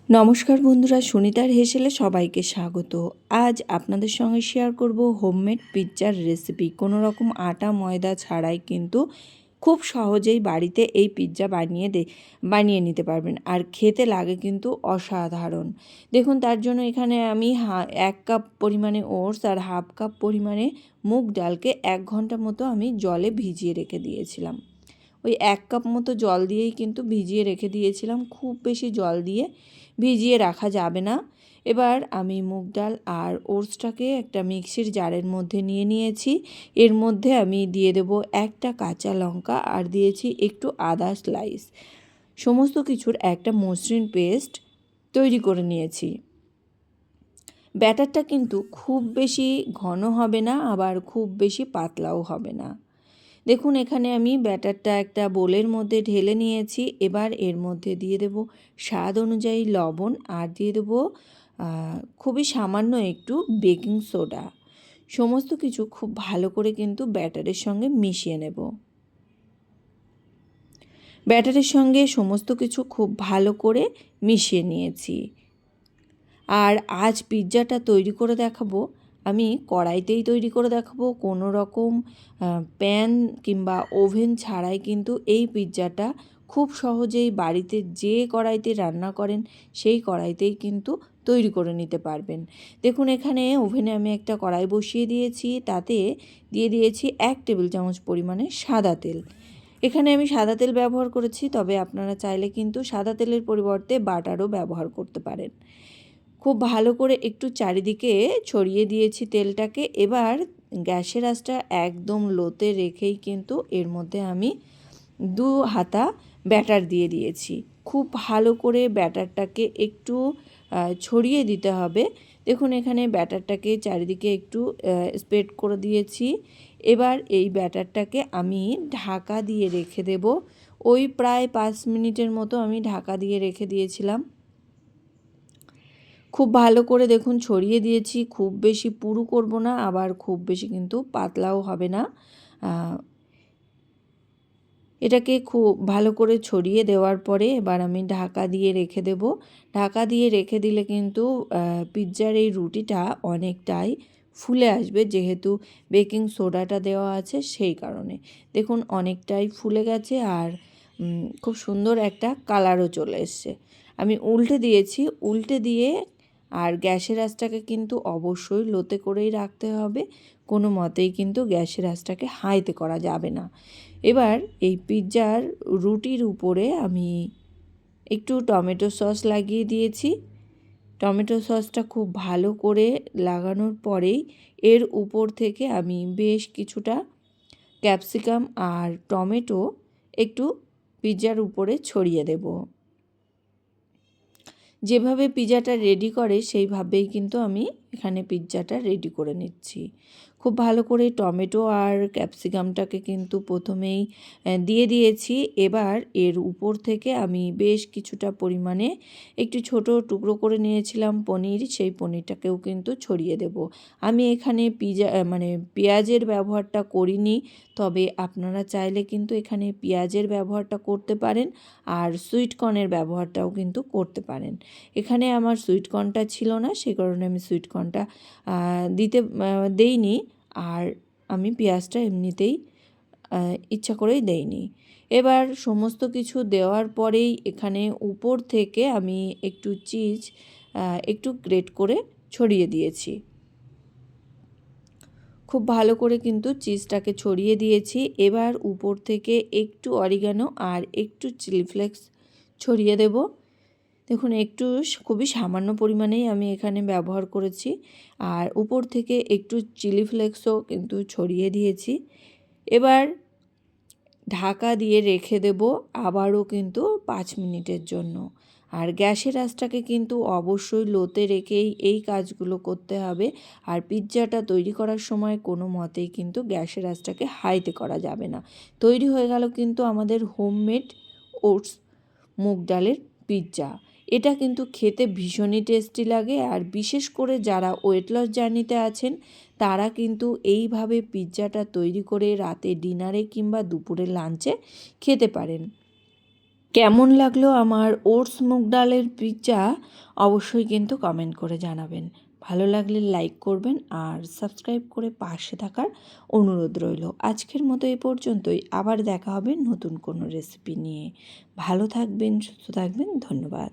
নমস্কার বন্ধুরা, সুনিতার হেসেলে সবাইকে স্বাগত। আজ আপনাদের সঙ্গে শেয়ার করব হোমমেড পিৎজার রেসিপি। কোনো রকম আটা ময়দা ছাড়াই কিন্তু খুব সহজেই বাড়িতে এই পিৎজা বানিয়ে নিতে পারবেন, আর খেতে লাগে কিন্তু অসাধারণ। দেখুন, তার জন্য এখানে আমি 1 কাপ পরিমাণে ওটস আর হাফ কাপ পরিমাণে মুগ ডালকে 1 ঘন্টা মতো আমি জলে ভিজিয়ে রেখে দিয়েছিলাম। ওই 1 কাপ মতো জল দিয়েই কিন্তু ভিজিয়ে রেখে দিয়েছিলাম, খুব বেশি জল দিয়ে ভিজিয়ে রাখা যাবে না। এবার আমি মুগ ডাল আর ওটসটাকে একটা মিক্সির জারের মধ্যে নিয়ে নিয়েছি। এর মধ্যে আমি দিয়ে দেব একটা কাঁচা লঙ্কা আর দিয়েছি একটু আদা স্লাইস। সমস্ত কিছুর একটা মসৃণ পেস্ট তৈরি করে নিয়েছি। ব্যাটারটা কিন্তু খুব বেশি ঘন হবে না, আবার খুব বেশি পাতলাও হবে না। দেখুন, এখানে আমি ব্যাটারটা একটা বোলের মধ্যে ঢেলে নিয়েছি। এবার এর মধ্যে দিয়ে দেব স্বাদ অনুযায়ী লবণ আর দিয়ে দেব খুবই সামান্য একটু বেকিং সোডা। সমস্ত কিছু খুব ভালো করে কিন্তু ব্যাটারের সঙ্গে মিশিয়ে নেব। ব্যাটারের সঙ্গে সমস্ত কিছু খুব ভালো করে মিশিয়ে নিয়েছি। আর আজ পিৎজাটা তৈরি করে দেখাবো আমি কড়াইতেই তৈরি করে দেখাবো। কোনো রকম প্যান কিংবা ওভেন ছাড়াই কিন্তু এই পিৎজাটা খুব সহজেই বাড়িতে যে কড়াইতে রান্না করেন সেই কড়াইতেই কিন্তু তৈরি করে নিতে পারবেন। দেখুন, এখানে ওভেনে আমি একটা কড়াই বসিয়ে দিয়েছি, তাতে দিয়ে দিয়েছি 1 টেবিল চামচ পরিমাণে সাদা তেল। এখানে আমি সাদা তেল ব্যবহার করেছি, তবে আপনারা চাইলে কিন্তু সাদা তেলের পরিবর্তে বাটারও ব্যবহার করতে পারেন। খুব ভালো করে একটু চারিদিকে ছড়িয়ে দিয়েছি তেলটাকে। এবার গ্যাসের আঁচটা একদম লোতে রেখেই কিন্তু এর মধ্যে আমি 2 হাতা ব্যাটার দিয়ে দিয়েছি। খুব ভালো করে ব্যাটারটাকে একটু ছড়িয়ে দিতে হবে। দেখুন, এখানে ব্যাটারটাকে চারিদিকে একটু স্প্রেড করে দিয়েছি। এবার এই ব্যাটারটাকে আমি ঢাকা দিয়ে রেখে দেব। ওই প্রায় 5 মিনিটের মতো আমি ঢাকা দিয়ে রেখে দিয়েছিলাম। খুব ভালো করে দেখুন ছড়িয়ে দিয়েছি। খুব বেশি পুরু করব না, আবার খুব বেশি কিন্তু পাতলাও হবে না। এটাকে খুব ভালো করে ছড়িয়ে দেওয়ার পরে এবার আমি ঢাকা দিয়ে রেখে দেব। ঢাকা দিয়ে রেখে দিলে কিন্তু পিৎজার এই রুটিটা অনেকটাই ফুলে আসবে, যেহেতু বেকিং সোডাটা দেওয়া আছে সেই কারণে। দেখুন, অনেকটাই ফুলে গেছে আর খুব সুন্দর একটা কালারও চলে এসছে। আমি উল্টে দিয়েছি, উল্টে দিয়ে আর গ্যাসের আঁচটাকে কিন্তু অবশ্যই লোতে করেই রাখতে হবে। কোনো মতেই কিন্তু গ্যাসের আঁচটাকে হাইতে করা যাবে না। এবার এই পিৎজার রুটির উপরে আমি একটু টমেটো সস লাগিয়ে দিয়েছি। টমেটো সসটা খুব ভালো করে লাগানোর পরেই এর উপর থেকে আমি বেশ কিছুটা ক্যাপসিকাম আর টমেটো একটু পিৎজার উপরে ছড়িয়ে দেব। যেভাবে পিৎজাটা রেডি করে সেইভাবেই কিন্তু আমি এখানে পিৎজাটা রেডি করে নিচ্ছি। খুব ভালো করে টমেটো আর ক্যাপসিকামটাকে কিন্তু প্রথমেই দিয়ে দিয়েছি। এবার এর উপর থেকে আমি বেশ কিছুটা পরিমাণে একটু ছোট টুকরো করে নিয়েছিলাম পনির, সেই পনিরটাকেও কিন্তু ছড়িয়ে দেব। আমি এখানে পেঁয়াজের ব্যবহারটা করিনি, তবে আপনারা চাইলে কিন্তু এখানে পেঁয়াজের ব্যবহারটা করতে পারেন, আর সুইট কর্নের ব্যবহারটাও কিন্তু করতে পারেন। এখানে আমার সুইট কর্নটা ছিল না, সে কারণে আমি সুইট কর্নটা দেইনি, আর আমি পেঁয়াজটা এমনিতেই ইচ্ছা করেই দেইনি। এবার সমস্ত কিছু দেওয়ার পরেই এখানে উপর থেকে আমি একটু চিজ একটু গ্রেট করে ছড়িয়ে দিয়েছি। খুব ভালো করে কিন্তু চিজটাকে ছড়িয়ে দিয়েছি। এবার উপর থেকে একটু অরিগানো আর একটু চিলি ফ্লেক্স ছড়িয়ে দেব। দেখুন, একটু খুবই সামান্য পরিমাণেই আমি এখানে ব্যবহার করেছি, আর উপর থেকে একটু চিলি ফ্লেক্সও কিন্তু ছড়িয়ে দিয়েছি। এবার ঢাকা দিয়ে রেখে দেব আবারও কিন্তু 5 মিনিটের জন্য। আর গ্যাসের আঁচটাকে কিন্তু অবশ্যই লোতে রেখেই এই কাজগুলো করতে হবে। আর পিৎজাটা তৈরি করার সময় কোনো মতেই কিন্তু গ্যাসের আঁচটাকে হাইতে করা যাবে না। তৈরি হয়ে গেল কিন্তু আমাদের হোমমেড ওটস মুগ ডালের পিৎজা। এটা কিন্তু খেতে ভীষণই টেস্টি লাগে, আর বিশেষ করে যারা ওয়েট লস জার্নিতে আছেন তারা কিন্তু এইভাবে পিৎজাটা তৈরি করে রাতে ডিনারে কিংবা দুপুরে লাঞ্চে খেতে পারেন। কেমন লাগলো আমার ওটস মুগ ডালের পিৎজা অবশ্যই কিন্তু কমেন্ট করে জানাবেন। ভালো লাগলে লাইক করবেন আর সাবস্ক্রাইব করে পাশে থাকার অনুরোধ রইল। আজকের মতো এ পর্যন্তই, আবার দেখা হবে নতুন কোনো রেসিপি নিয়ে। ভালো থাকবেন, সুস্থ থাকবেন, ধন্যবাদ।